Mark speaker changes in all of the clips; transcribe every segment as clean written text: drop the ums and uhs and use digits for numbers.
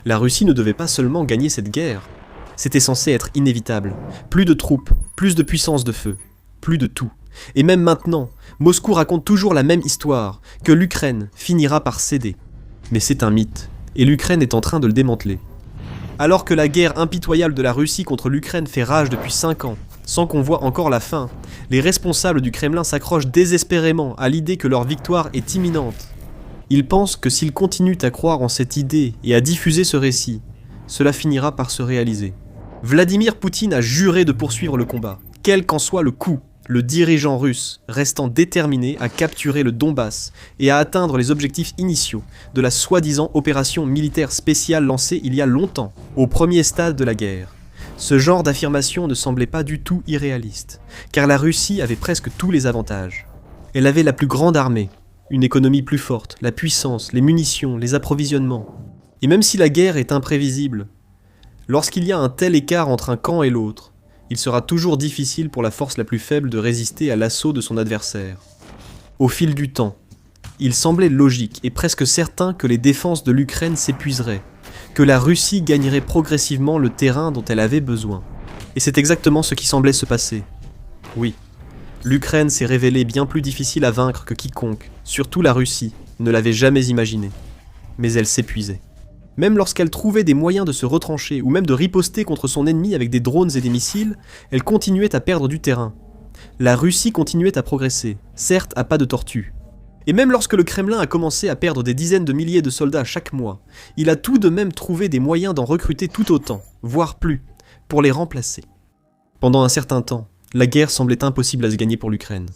Speaker 1: La Russie ne devait pas seulement gagner cette guerre, c'était censé être inévitable. Plus de troupes, plus de puissance de feu, plus de tout. Et même maintenant, Moscou raconte toujours la même histoire, que l'Ukraine finira par céder. Mais c'est un mythe, et l'Ukraine est en train de le démanteler. Alors que la guerre impitoyable de la Russie contre l'Ukraine fait rage depuis 5 ans, sans qu'on voit encore la fin, les responsables du Kremlin s'accrochent désespérément à l'idée que leur victoire est imminente. Ils pensent que s'ils continuent à croire en cette idée et à diffuser ce récit, cela finira par se réaliser. Vladimir Poutine a juré de poursuivre le combat, quel qu'en soit le coût, le dirigeant russe restant déterminé à capturer le Donbass et à atteindre les objectifs initiaux de la soi-disant opération militaire spéciale lancée il y a longtemps, au premier stade de la guerre. Ce genre d'affirmation ne semblait pas du tout irréaliste, car la Russie avait presque tous les avantages. Elle avait la plus grande armée, une économie plus forte, la puissance, les munitions, les approvisionnements. Et même si la guerre est imprévisible, lorsqu'il y a un tel écart entre un camp et l'autre, il sera toujours difficile pour la force la plus faible de résister à l'assaut de son adversaire. Au fil du temps, il semblait logique et presque certain que les défenses de l'Ukraine s'épuiseraient, que la Russie gagnerait progressivement le terrain dont elle avait besoin. Et c'est exactement ce qui semblait se passer. Oui, l'Ukraine s'est révélée bien plus difficile à vaincre que quiconque, surtout la Russie, ne l'avait jamais imaginé. Mais elle s'épuisait. Même lorsqu'elle trouvait des moyens de se retrancher ou même de riposter contre son ennemi avec des drones et des missiles, elle continuait à perdre du terrain. La Russie continuait à progresser, certes à pas de tortue. Et même lorsque le Kremlin a commencé à perdre des dizaines de milliers de soldats chaque mois, il a tout de même trouvé des moyens d'en recruter tout autant, voire plus, pour les remplacer. Pendant un certain temps, la guerre semblait impossible à se gagner pour l'Ukraine.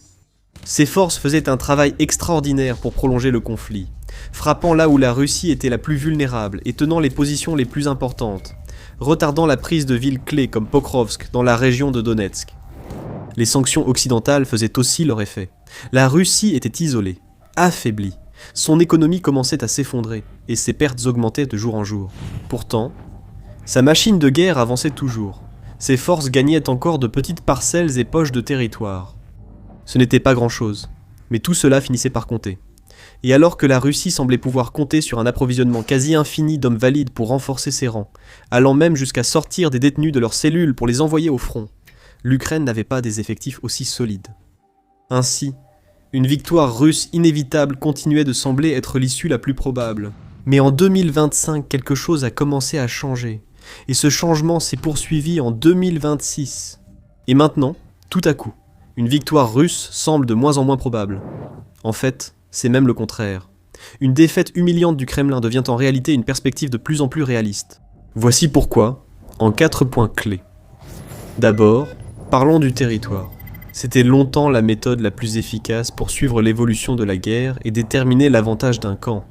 Speaker 1: Ses forces faisaient un travail extraordinaire pour prolonger le conflit, frappant là où la Russie était la plus vulnérable et tenant les positions les plus importantes, retardant la prise de villes clés comme Pokrovsk dans la région de Donetsk. Les sanctions occidentales faisaient aussi leur effet. La Russie était isolée, affaiblie, son économie commençait à s'effondrer et ses pertes augmentaient de jour en jour. Pourtant, sa machine de guerre avançait toujours, ses forces gagnaient encore de petites parcelles et poches de territoire. Ce n'était pas grand-chose, mais tout cela finissait par compter. Et alors que la Russie semblait pouvoir compter sur un approvisionnement quasi infini d'hommes valides pour renforcer ses rangs, allant même jusqu'à sortir des détenus de leurs cellules pour les envoyer au front, l'Ukraine n'avait pas des effectifs aussi solides. Ainsi, une victoire russe inévitable continuait de sembler être l'issue la plus probable. Mais en 2025, quelque chose a commencé à changer, et ce changement s'est poursuivi en 2026. Et maintenant, tout à coup, une victoire russe semble de moins en moins probable. En fait, c'est même le contraire. Une défaite humiliante du Kremlin devient en réalité une perspective de plus en plus réaliste. Voici pourquoi, en 4 points clés. D'abord, parlons du territoire. C'était longtemps la méthode la plus efficace pour suivre l'évolution de la guerre et déterminer l'avantage d'un camp.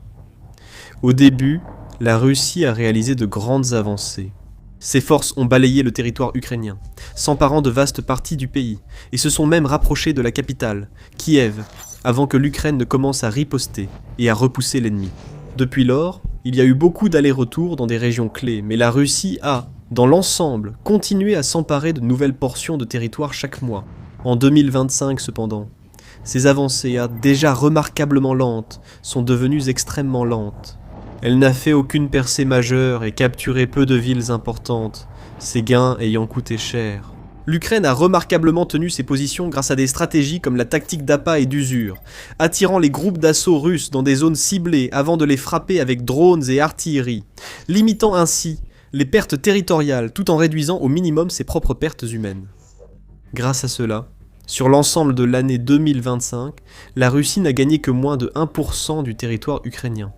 Speaker 1: Au début, la Russie a réalisé de grandes avancées. Ses forces ont balayé le territoire ukrainien, s'emparant de vastes parties du pays, et se sont même rapprochées de la capitale, Kiev, avant que l'Ukraine ne commence à riposter et à repousser l'ennemi. Depuis lors, il y a eu beaucoup d'allers-retours dans des régions clés, mais la Russie a, dans l'ensemble, continué à s'emparer de nouvelles portions de territoire chaque mois. En 2025 cependant, ces avancées, déjà remarquablement lentes, sont devenues extrêmement lentes. Elle n'a fait aucune percée majeure et capturé peu de villes importantes, ses gains ayant coûté cher. L'Ukraine a remarquablement tenu ses positions grâce à des stratégies comme la tactique d'appât et d'usure, attirant les groupes d'assaut russes dans des zones ciblées avant de les frapper avec drones et artillerie, limitant ainsi les pertes territoriales tout en réduisant au minimum ses propres pertes humaines. Grâce à cela, sur l'ensemble de l'année 2025, la Russie n'a gagné que moins de 1% du territoire ukrainien.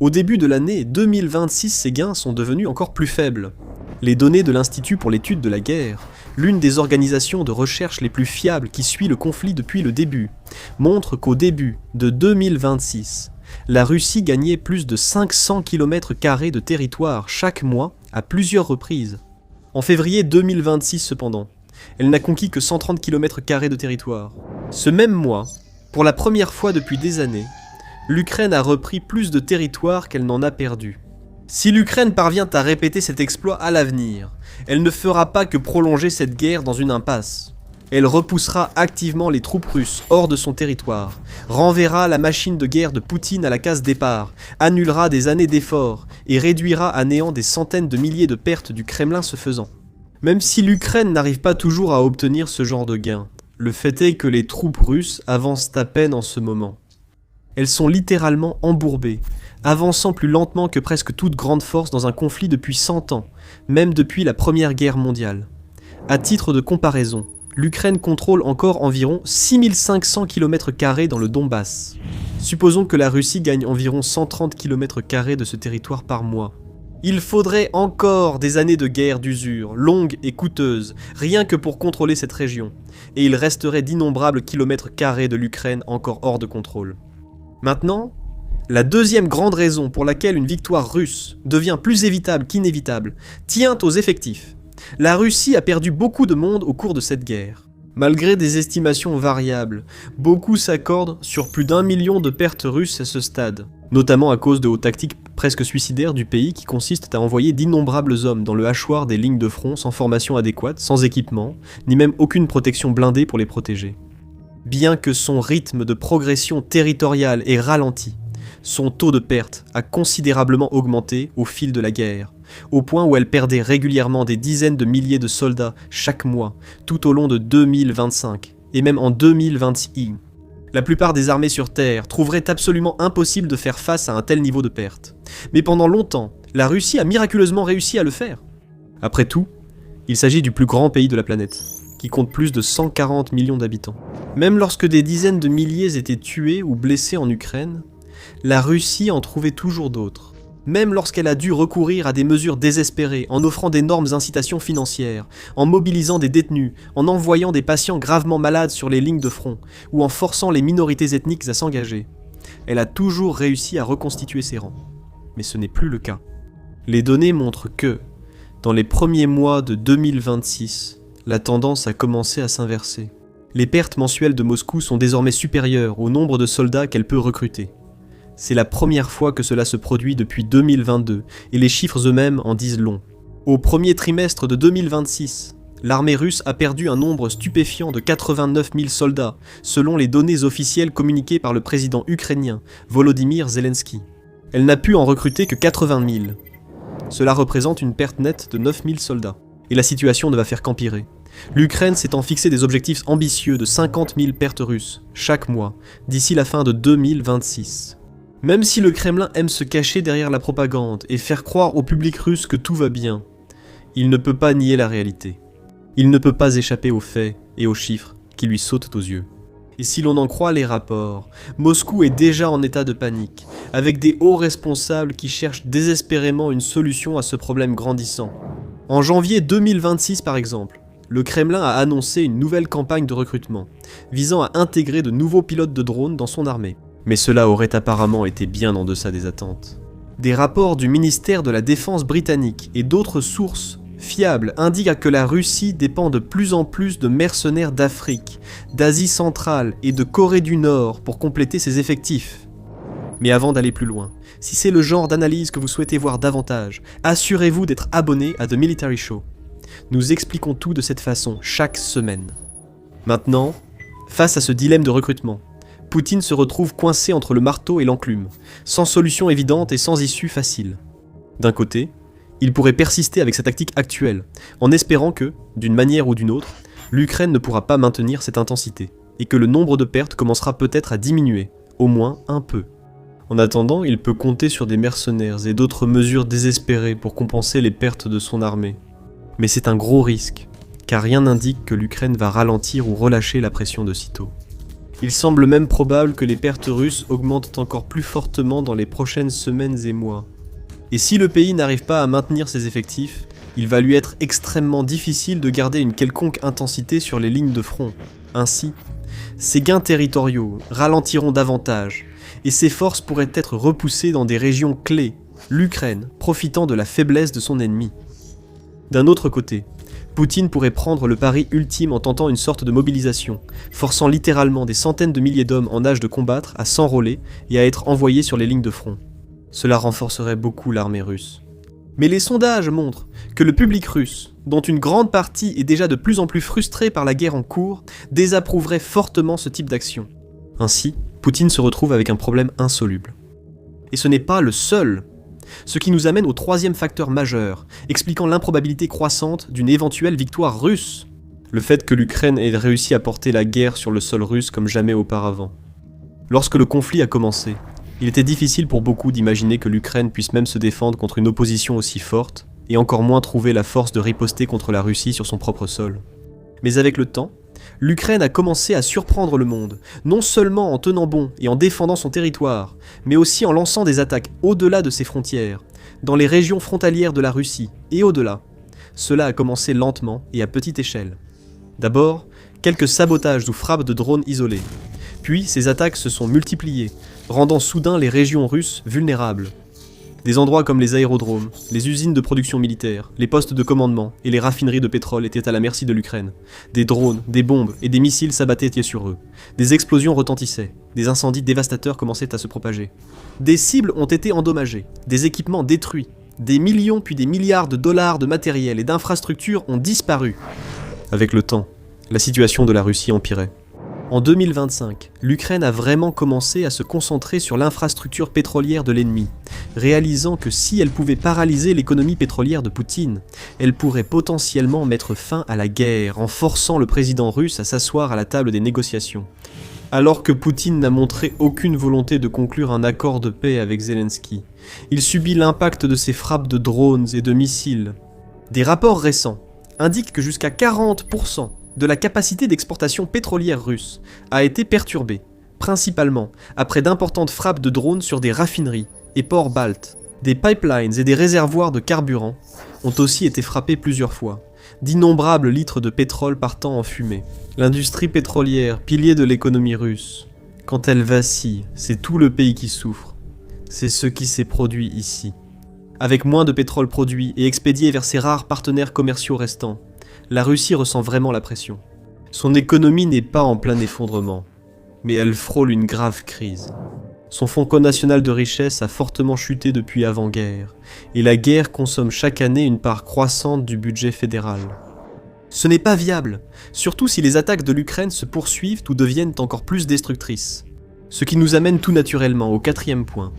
Speaker 1: Au début de l'année 2026, ces gains sont devenus encore plus faibles. Les données de l'Institut pour l'étude de la guerre, l'une des organisations de recherche les plus fiables qui suit le conflit depuis le début, montrent qu'au début de 2026, la Russie gagnait plus de 500 km² de territoire chaque mois à plusieurs reprises. En février 2026 cependant, elle n'a conquis que 130 km² de territoire. Ce même mois, pour la première fois depuis des années, l'Ukraine a repris plus de territoire qu'elle n'en a perdu. Si l'Ukraine parvient à répéter cet exploit à l'avenir, elle ne fera pas que prolonger cette guerre dans une impasse. Elle repoussera activement les troupes russes hors de son territoire, renverra la machine de guerre de Poutine à la case départ, annulera des années d'efforts et réduira à néant des centaines de milliers de pertes du Kremlin ce faisant. Même si l'Ukraine n'arrive pas toujours à obtenir ce genre de gain, le fait est que les troupes russes avancent à peine en ce moment. Elles sont littéralement embourbées, avançant plus lentement que presque toute grande force dans un conflit depuis 100 ans, même depuis la Première Guerre mondiale. À titre de comparaison, l'Ukraine contrôle encore environ 6500 km² dans le Donbass. Supposons que la Russie gagne environ 130 km² de ce territoire par mois. Il faudrait encore des années de guerre d'usure, longues et coûteuses, rien que pour contrôler cette région, et il resterait d'innombrables kilomètres carrés de l'Ukraine encore hors de contrôle. Maintenant, la deuxième grande raison pour laquelle une victoire russe devient plus évitable qu'inévitable tient aux effectifs. La Russie a perdu beaucoup de monde au cours de cette guerre. Malgré des estimations variables, beaucoup s'accordent sur plus d'1 million de pertes russes à ce stade, notamment à cause de aux tactiques presque suicidaires du pays qui consistent à envoyer d'innombrables hommes dans le hachoir des lignes de front sans formation adéquate, sans équipement, ni même aucune protection blindée pour les protéger. Bien que son rythme de progression territoriale ait ralenti, son taux de perte a considérablement augmenté au fil de la guerre, au point où elle perdait régulièrement des dizaines de milliers de soldats chaque mois, tout au long de 2025, et même en 2026. La plupart des armées sur Terre trouveraient absolument impossible de faire face à un tel niveau de perte. Mais pendant longtemps, la Russie a miraculeusement réussi à le faire. Après tout, il s'agit du plus grand pays de la planète, qui compte plus de 140 millions d'habitants. Même lorsque des dizaines de milliers étaient tués ou blessés en Ukraine, la Russie en trouvait toujours d'autres. Même lorsqu'elle a dû recourir à des mesures désespérées, en offrant d'énormes incitations financières, en mobilisant des détenus, en envoyant des patients gravement malades sur les lignes de front, ou en forçant les minorités ethniques à s'engager, elle a toujours réussi à reconstituer ses rangs. Mais ce n'est plus le cas. Les données montrent que, dans les premiers mois de 2026, la tendance a commencé à s'inverser. Les pertes mensuelles de Moscou sont désormais supérieures au nombre de soldats qu'elle peut recruter. C'est la première fois que cela se produit depuis 2022, et les chiffres eux-mêmes en disent long. Au premier trimestre de 2026, l'armée russe a perdu un nombre stupéfiant de 89 000 soldats, selon les données officielles communiquées par le président ukrainien, Volodymyr Zelensky. Elle n'a pu en recruter que 80 000. Cela représente une perte nette de 9 000 soldats, et la situation ne va faire qu'empirer. L'Ukraine s'étant fixé des objectifs ambitieux de 50 000 pertes russes, chaque mois, d'ici la fin de 2026. Même si le Kremlin aime se cacher derrière la propagande et faire croire au public russe que tout va bien, il ne peut pas nier la réalité. Il ne peut pas échapper aux faits et aux chiffres qui lui sautent aux yeux. Et si l'on en croit les rapports, Moscou est déjà en état de panique, avec des hauts responsables qui cherchent désespérément une solution à ce problème grandissant. En janvier 2026 par exemple, le Kremlin a annoncé une nouvelle campagne de recrutement, visant à intégrer de nouveaux pilotes de drones dans son armée. Mais cela aurait apparemment été bien en deçà des attentes. Des rapports du ministère de la Défense britannique et d'autres sources fiables indiquent que la Russie dépend de plus en plus de mercenaires d'Afrique, d'Asie centrale et de Corée du Nord pour compléter ses effectifs. Mais avant d'aller plus loin, si c'est le genre d'analyse que vous souhaitez voir davantage, assurez-vous d'être abonné à The Military Show. Nous expliquons tout de cette façon chaque semaine. Maintenant, face à ce dilemme de recrutement, Poutine se retrouve coincé entre le marteau et l'enclume, sans solution évidente et sans issue facile. D'un côté, il pourrait persister avec sa tactique actuelle, en espérant que, d'une manière ou d'une autre, l'Ukraine ne pourra pas maintenir cette intensité, et que le nombre de pertes commencera peut-être à diminuer, au moins un peu. En attendant, il peut compter sur des mercenaires et d'autres mesures désespérées pour compenser les pertes de son armée. Mais c'est un gros risque, car rien n'indique que l'Ukraine va ralentir ou relâcher la pression de sitôt. Il semble même probable que les pertes russes augmentent encore plus fortement dans les prochaines semaines et mois. Et si le pays n'arrive pas à maintenir ses effectifs, il va lui être extrêmement difficile de garder une quelconque intensité sur les lignes de front. Ainsi, ses gains territoriaux ralentiront davantage, et ses forces pourraient être repoussées dans des régions clés, l'Ukraine profitant de la faiblesse de son ennemi. D'un autre côté, Poutine pourrait prendre le pari ultime en tentant une sorte de mobilisation, forçant littéralement des centaines de milliers d'hommes en âge de combattre à s'enrôler et à être envoyés sur les lignes de front. Cela renforcerait beaucoup l'armée russe. Mais les sondages montrent que le public russe, dont une grande partie est déjà de plus en plus frustré par la guerre en cours, désapprouverait fortement ce type d'action. Ainsi, Poutine se retrouve avec un problème insoluble. Et ce n'est pas le seul. Ce qui nous amène au troisième facteur majeur, expliquant l'improbabilité croissante d'une éventuelle victoire russe. Le fait que l'Ukraine ait réussi à porter la guerre sur le sol russe comme jamais auparavant. Lorsque le conflit a commencé, il était difficile pour beaucoup d'imaginer que l'Ukraine puisse même se défendre contre une opposition aussi forte, et encore moins trouver la force de riposter contre la Russie sur son propre sol. Mais avec le temps, l'Ukraine a commencé à surprendre le monde, non seulement en tenant bon et en défendant son territoire, mais aussi en lançant des attaques au-delà de ses frontières, dans les régions frontalières de la Russie et au-delà. Cela a commencé lentement et à petite échelle. D'abord, quelques sabotages ou frappes de drones isolés. Puis, ces attaques se sont multipliées, rendant soudain les régions russes vulnérables. Des endroits comme les aérodromes, les usines de production militaire, les postes de commandement et les raffineries de pétrole étaient à la merci de l'Ukraine. Des drones, des bombes et des missiles s'abattaient sur eux. Des explosions retentissaient, des incendies dévastateurs commençaient à se propager. Des cibles ont été endommagées, des équipements détruits, des millions puis des milliards de dollars de matériel et d'infrastructures ont disparu. Avec le temps, la situation de la Russie empirait. En 2025, l'Ukraine a vraiment commencé à se concentrer sur l'infrastructure pétrolière de l'ennemi, réalisant que si elle pouvait paralyser l'économie pétrolière de Poutine, elle pourrait potentiellement mettre fin à la guerre en forçant le président russe à s'asseoir à la table des négociations. Alors que Poutine n'a montré aucune volonté de conclure un accord de paix avec Zelensky, il subit l'impact de ses frappes de drones et de missiles. Des rapports récents indiquent que jusqu'à 40% de la capacité d'exportation pétrolière russe a été perturbée, principalement après d'importantes frappes de drones sur des raffineries et ports baltes. Des pipelines et des réservoirs de carburant ont aussi été frappés plusieurs fois, d'innombrables litres de pétrole partant en fumée. L'industrie pétrolière, pilier de l'économie russe, quand elle vacille, c'est tout le pays qui souffre. C'est ce qui s'est produit ici. Avec moins de pétrole produit et expédié vers ses rares partenaires commerciaux restants, la Russie ressent vraiment la pression. Son économie n'est pas en plein effondrement, mais elle frôle une grave crise. Son fonds national de richesse a fortement chuté depuis avant-guerre, et la guerre consomme chaque année une part croissante du budget fédéral. Ce n'est pas viable, surtout si les attaques de l'Ukraine se poursuivent ou deviennent encore plus destructrices. Ce qui nous amène tout naturellement au quatrième point,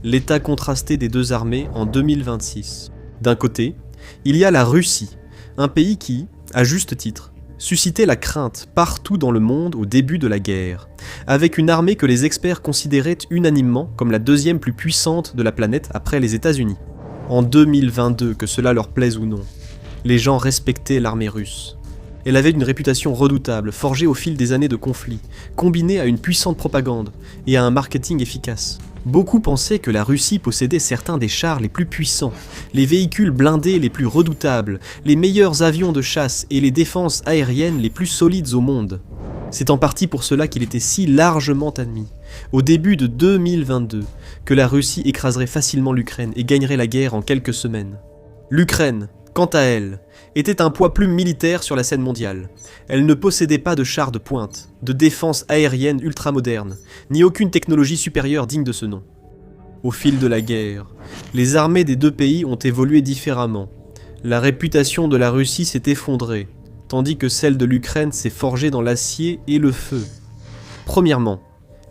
Speaker 1: l'état contrasté des deux armées en 2026. D'un côté, il y a la Russie, un pays qui, à juste titre, suscitait la crainte partout dans le monde au début de la guerre, avec une armée que les experts considéraient unanimement comme la deuxième plus puissante de la planète après les États-Unis. En 2022, que cela leur plaise ou non, les gens respectaient l'armée russe. Elle avait une réputation redoutable, forgée au fil des années de conflits, combinée à une puissante propagande et à un marketing efficace. Beaucoup pensaient que la Russie possédait certains des chars les plus puissants, les véhicules blindés les plus redoutables, les meilleurs avions de chasse et les défenses aériennes les plus solides au monde. C'est en partie pour cela qu'il était si largement admis, au début de 2022, que la Russie écraserait facilement l'Ukraine et gagnerait la guerre en quelques semaines. L'Ukraine, quant à elle, était un poids plume militaire sur la scène mondiale. Elle ne possédait pas de chars de pointe, de défense aérienne ultramoderne, ni aucune technologie supérieure digne de ce nom. Au fil de la guerre, les armées des deux pays ont évolué différemment. La réputation de la Russie s'est effondrée, tandis que celle de l'Ukraine s'est forgée dans l'acier et le feu. Premièrement,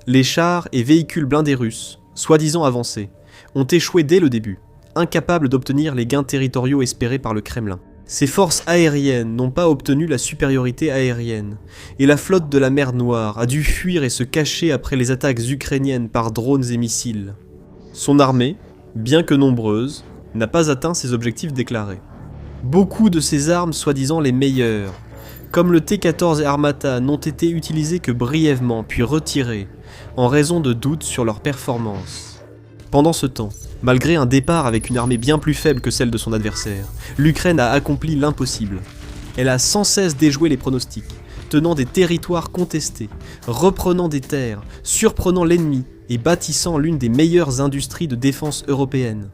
Speaker 1: les chars et véhicules blindés russes, soi-disant avancés, ont échoué dès le début, incapables d'obtenir les gains territoriaux espérés par le Kremlin. Ces forces aériennes n'ont pas obtenu la supériorité aérienne, et la flotte de la mer Noire a dû fuir et se cacher après les attaques ukrainiennes par drones et missiles. Son armée, bien que nombreuse, n'a pas atteint ses objectifs déclarés. Beaucoup de ces armes soi-disant les meilleures, comme le T-14 et Armata, n'ont été utilisées que brièvement puis retirées, en raison de doutes sur leur performance. Pendant ce temps, malgré un départ avec une armée bien plus faible que celle de son adversaire, l'Ukraine a accompli l'impossible. Elle a sans cesse déjoué les pronostics, tenant des territoires contestés, reprenant des terres, surprenant l'ennemi et bâtissant l'une des meilleures industries de défense européennes.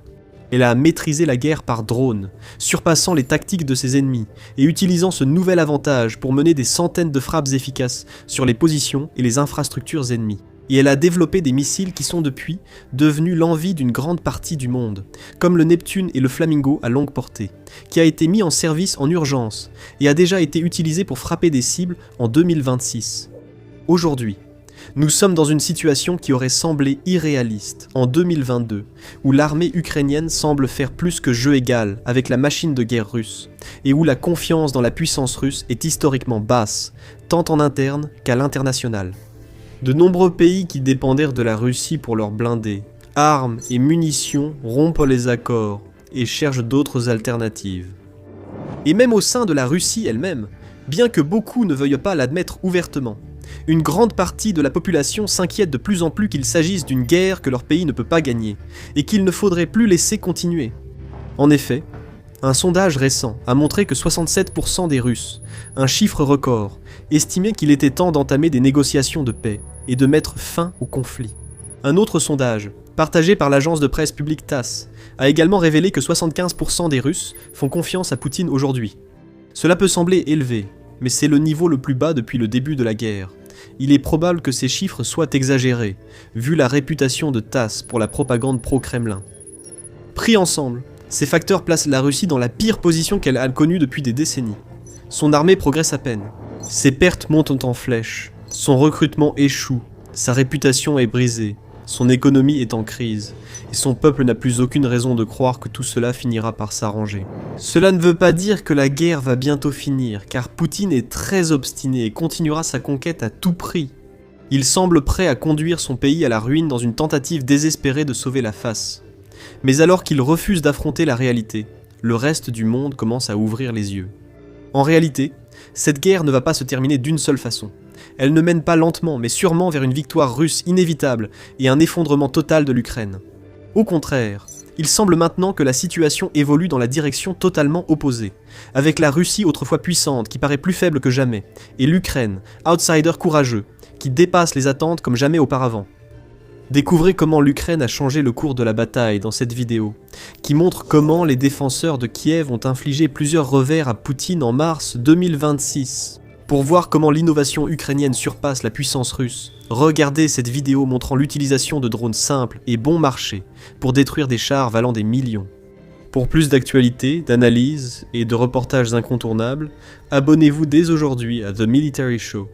Speaker 1: Elle a maîtrisé la guerre par drone, surpassant les tactiques de ses ennemis et utilisant ce nouvel avantage pour mener des centaines de frappes efficaces sur les positions et les infrastructures ennemies. Et elle a développé des missiles qui sont depuis devenus l'envie d'une grande partie du monde, comme le Neptune et le Flamingo à longue portée, qui a été mis en service en urgence et a déjà été utilisé pour frapper des cibles en 2026. Aujourd'hui, nous sommes dans une situation qui aurait semblé irréaliste en 2022, où l'armée ukrainienne semble faire plus que jeu égal avec la machine de guerre russe, et où la confiance dans la puissance russe est historiquement basse, tant en interne qu'à l'international. De nombreux pays qui dépendèrent de la Russie pour leurs blindés, armes et munitions rompent les accords et cherchent d'autres alternatives. Et même au sein de la Russie elle-même, bien que beaucoup ne veuillent pas l'admettre ouvertement, une grande partie de la population s'inquiète de plus en plus qu'il s'agisse d'une guerre que leur pays ne peut pas gagner, et qu'il ne faudrait plus laisser continuer. En effet, un sondage récent a montré que 67% des Russes, un chiffre record, estimaient qu'il était temps d'entamer des négociations de paix et de mettre fin au conflit. Un autre sondage, partagé par l'agence de presse publique TASS, a également révélé que 75% des Russes font confiance à Poutine aujourd'hui. Cela peut sembler élevé, mais c'est le niveau le plus bas depuis le début de la guerre. Il est probable que ces chiffres soient exagérés, vu la réputation de TASS pour la propagande pro-Kremlin. Pris ensemble, ces facteurs placent la Russie dans la pire position qu'elle a connue depuis des décennies. Son armée progresse à peine. Ses pertes montent en flèche. Son recrutement échoue. Sa réputation est brisée. Son économie est en crise. Et son peuple n'a plus aucune raison de croire que tout cela finira par s'arranger. Cela ne veut pas dire que la guerre va bientôt finir, car Poutine est très obstiné et continuera sa conquête à tout prix. Il semble prêt à conduire son pays à la ruine dans une tentative désespérée de sauver la face. Mais alors qu'il refuse d'affronter la réalité, le reste du monde commence à ouvrir les yeux. En réalité, cette guerre ne va pas se terminer d'une seule façon. Elle ne mène pas lentement, mais sûrement vers une victoire russe inévitable et un effondrement total de l'Ukraine. Au contraire, il semble maintenant que la situation évolue dans la direction totalement opposée, avec la Russie autrefois puissante qui paraît plus faible que jamais, et l'Ukraine, outsider courageux, qui dépasse les attentes comme jamais auparavant. Découvrez comment l'Ukraine a changé le cours de la bataille dans cette vidéo, qui montre comment les défenseurs de Kiev ont infligé plusieurs revers à Poutine en mars 2026. Pour voir comment l'innovation ukrainienne surpasse la puissance russe, regardez cette vidéo montrant l'utilisation de drones simples et bon marché pour détruire des chars valant des millions. Pour plus d'actualités, d'analyses et de reportages incontournables, abonnez-vous dès aujourd'hui à The Military Show.